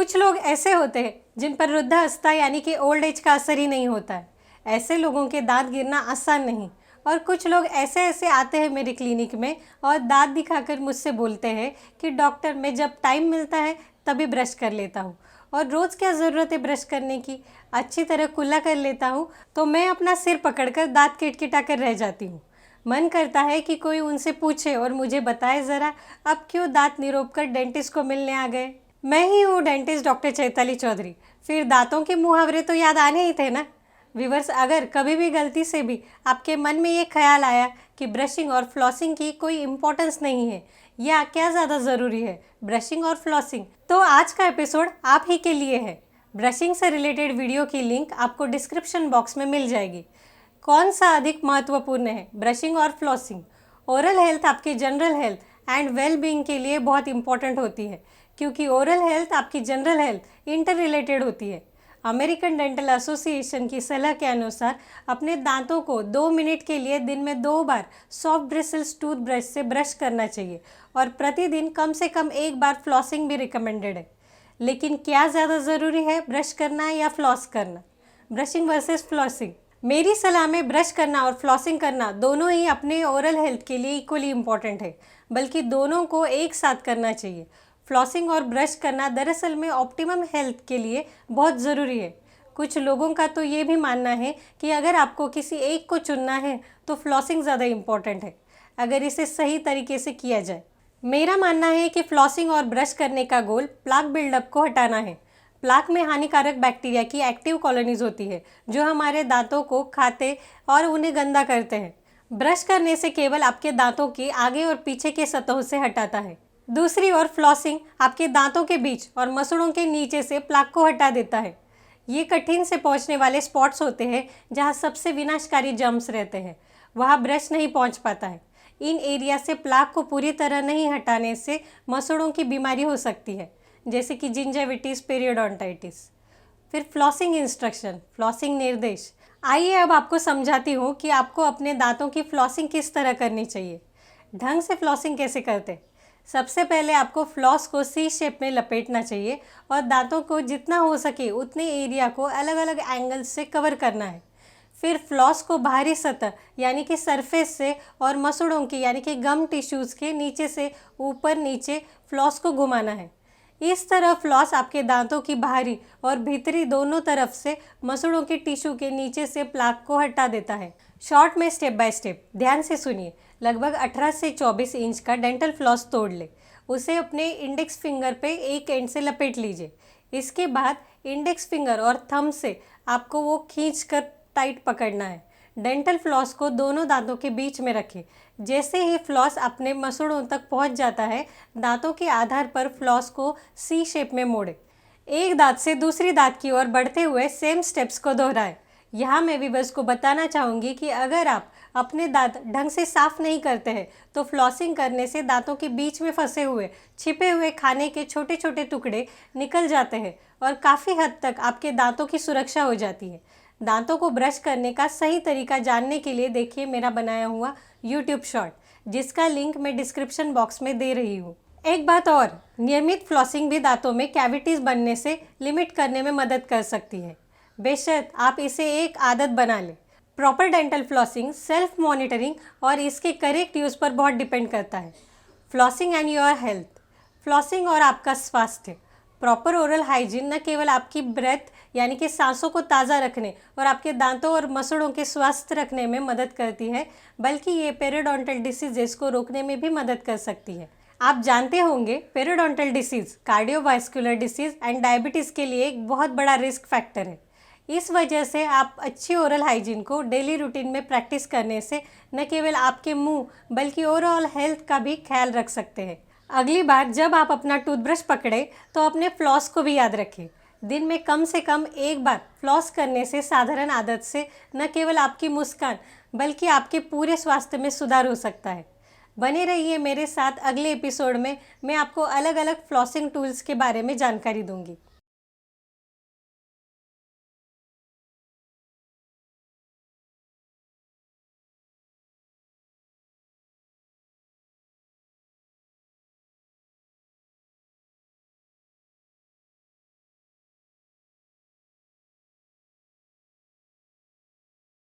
कुछ लोग ऐसे होते हैं जिन पर वृद्धावस्था यानी कि ओल्ड एज का असर ही नहीं होता है। ऐसे लोगों के दांत गिरना आसान नहीं। और कुछ लोग ऐसे ऐसे आते हैं मेरे क्लिनिक में और दांत दिखाकर मुझसे बोलते हैं कि डॉक्टर, मैं जब टाइम मिलता है तभी ब्रश कर लेता हूँ और रोज़ क्या ज़रूरत है ब्रश करने की, अच्छी तरह कुल्ला कर लेता हूँ तो मैं अपना सिर पकड़कर दांत किटकिटा कर रह जाती हूँ। मन करता है कि कोई उनसे पूछे और मुझे बताए ज़रा, अब क्यों दांत निरोप कर डेंटिस्ट को मिलने आ गए। मैं ही हूँ डेंटिस्ट डॉक्टर चैताली चौधरी। फिर दांतों के मुहावरे तो याद आने ही थे ना। व्यूअर्स, अगर कभी भी गलती से भी आपके मन में ये ख्याल आया कि ब्रशिंग और फ्लॉसिंग की कोई इम्पोर्टेंस नहीं है या क्या ज़्यादा ज़रूरी है ब्रशिंग और फ्लॉसिंग, तो आज का एपिसोड आप ही के लिए है। ब्रशिंग से रिलेटेड वीडियो की लिंक आपको डिस्क्रिप्शन बॉक्स में मिल जाएगी। कौन सा अधिक महत्वपूर्ण है, ब्रशिंग और फ्लॉसिंग? ओरल हेल्थ आपके general health and well being के लिए बहुत इंपॉर्टेंट होती है, क्योंकि ओरल हेल्थ आपकी जनरल हेल्थ इंटर रिलेटेड होती है। अमेरिकन डेंटल एसोसिएशन की सलाह के अनुसार अपने दांतों को 2 मिनट के लिए दिन में 2 बार सॉफ्ट ब्रिसल्स टूथब्रश से ब्रश करना चाहिए और प्रतिदिन कम से कम 1 बार फ्लॉसिंग भी रिकमेंडेड है। लेकिन क्या ज़्यादा ज़रूरी है, ब्रश करना या फ्लॉस करना? Brushing versus flossing. मेरी सलाह में ब्रश करना और फ्लॉसिंग करना दोनों ही अपने ओरल हेल्थ के लिए इक्वली इम्पॉर्टेंट है, बल्कि दोनों को एक साथ करना चाहिए। फ्लॉसिंग और ब्रश करना दरअसल में ऑप्टिमम हेल्थ के लिए बहुत ज़रूरी है। कुछ लोगों का तो ये भी मानना है कि अगर आपको किसी एक को चुनना है तो फ्लॉसिंग ज़्यादा इम्पॉर्टेंट है, अगर इसे सही तरीके से किया जाए। मेरा मानना है कि फ्लॉसिंग और ब्रश करने का गोल प्लाक बिल्डअप को हटाना है। प्लाक में हानिकारक बैक्टीरिया की एक्टिव कॉलोनीज होती है जो हमारे दांतों को खाते और उन्हें गंदा करते हैं। ब्रश करने से केवल आपके दांतों के आगे और पीछे के सतहों से हटाता है। दूसरी ओर फ्लॉसिंग आपके दांतों के बीच और मसूड़ों के नीचे से प्लाक को हटा देता है। ये कठिन से पहुंचने वाले स्पॉट्स होते हैं जहां सबसे विनाशकारी जर्म्स रहते हैं, वहां ब्रश नहीं पहुंच पाता है। इन एरिया से प्लाक को पूरी तरह नहीं हटाने से मसूड़ों की बीमारी हो सकती है, जैसे कि जिंजाइविटिस, पेरियोडोंटाइटिस। फिर फ्लॉसिंग इंस्ट्रक्शन, फ्लॉसिंग निर्देश। आइए अब आपको समझाती हूँ कि आपको अपने दांतों की फ्लॉसिंग किस तरह करनी चाहिए। ढंग से फ्लॉसिंग कैसे करते? सबसे पहले आपको फ्लॉस को सी शेप में लपेटना चाहिए और दांतों को जितना हो सके उतने एरिया को अलग अलग एंगल्स से कवर करना है। फिर फ्लॉस को बाहरी सतह यानी कि सरफेस से और मसूड़ों की यानी कि गम टिश्यूज़ के नीचे से ऊपर नीचे फ्लॉस को घुमाना है। इस तरह फ्लॉस आपके दांतों की बाहरी और भीतरी दोनों तरफ से मसूड़ों के टिश्यू के नीचे से प्लाक को हटा देता है। शॉर्ट में स्टेप बाय स्टेप ध्यान से सुनिए। लगभग 18 से 24 इंच का डेंटल फ्लॉस तोड़ ले, उसे अपने इंडेक्स फिंगर पे एक एंड से लपेट लीजिए। इसके बाद इंडेक्स फिंगर और थंब से आपको वो खींचकर टाइट पकड़ना है। डेंटल फ्लॉस को दोनों दांतों के बीच में रखें। जैसे ही फ्लॉस अपने मसूड़ों तक पहुंच जाता है, दांतों के आधार पर फ्लॉस को सी शेप में मोड़े। एक दांत से दूसरी दांत की ओर बढ़ते हुए सेम स्टेप्स को दोहराएं। यहाँ मैं व्यूअर्स को बताना चाहूँगी कि अगर आप अपने दांत ढंग से साफ नहीं करते हैं तो फ्लॉसिंग करने से दांतों के बीच में फंसे हुए छिपे हुए खाने के छोटे छोटे टुकड़े निकल जाते हैं और काफ़ी हद तक आपके दांतों की सुरक्षा हो जाती है। दांतों को ब्रश करने का सही तरीका जानने के लिए देखिए मेरा बनाया हुआ यूट्यूब शॉर्ट, जिसका लिंक मैं डिस्क्रिप्शन बॉक्स में दे रही हूँ। एक बात और, नियमित फ्लॉसिंग भी दांतों में कैविटीज़ बनने से लिमिट करने में मदद कर सकती है, बेशक आप इसे एक आदत बना लें। Proper dental flossing self monitoring और इसके करेक्ट यूज़ पर बहुत डिपेंड करता है। Flossing and your health. Flossing और आपका स्वास्थ्य। प्रॉपर ओरल हाइजीन न केवल आपकी ब्रेथ यानी कि सांसों को ताज़ा रखने और आपके दांतों और मसूड़ों के स्वस्थ रखने में मदद करती है, बल्कि ये पेरियोडोंटल डिसीजेस को रोकने में भी मदद कर सकती है। आप जानते होंगे periodontal disease cardiovascular disease and diabetes के लिए एक बहुत बड़ा रिस्क फैक्टर है। इस वजह से आप अच्छी ओरल हाइजीन को डेली रूटीन में प्रैक्टिस करने से न केवल आपके मुंह बल्कि ओवरऑल हेल्थ का भी ख्याल रख सकते हैं। अगली बार जब आप अपना टूथब्रश पकड़े तो अपने फ्लॉस को भी याद रखें। दिन में कम से कम 1 बार फ्लॉस करने से साधारण आदत से न केवल आपकी मुस्कान बल्कि आपके पूरे स्वास्थ्य में सुधार हो सकता है। बने रहिए मेरे साथ, अगले एपिसोड में मैं आपको अलग अलग फ्लॉसिंग टूल्स के बारे में जानकारी दूंगी।